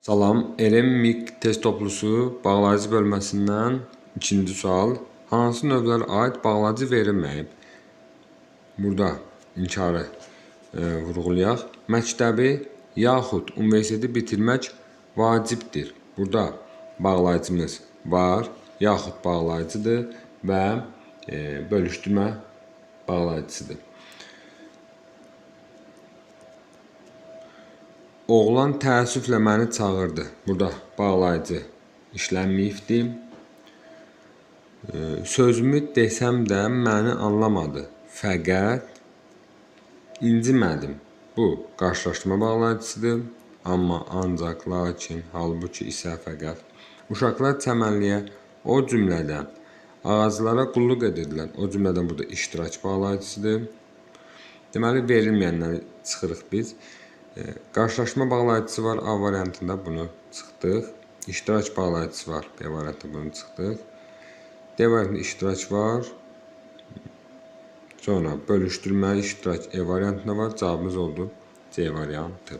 Salam, Eren-MIG test toplusu bağlayıcı bölməsindən ikinci sual. Hansı növlərə aid bağlayıcı verilməyib? Burada inkarı vurğulayaq. Məktəbi yaxud universiteti bitirmək vacibdir. Burada bağlayıcımız var, yaxud bağlayıcıdır və bölüşdürmə bağlayıcısıdır. Oğlan təəssüflə məni çağırdı. Burada bağlayıcı işlənməyibdir. Sözümü desəm də məni anlamadı. Fəqət incimədim. Bu qarşılaşdırma bağlayıcısıdır. Amma, ancaq, lakin, halbuki, isə, fəqət. Uşaqlar çəmənliyə o cümlədən ağaclara qulluq edirdilər. O cümlədən burada iştirak bağlayıcısıdır. Deməli, verilməyənləri çıxırıq biz. Qarşılaşma bağlayıcısı var A variantında, bunu çıxdıq. İştirak bağlayıcısı var B variantında, bunu çıxdıq. D variantında iştirak var. Sonra bölüşdürmə, iştirak E variantında var. Cavabımız oldu C variantı.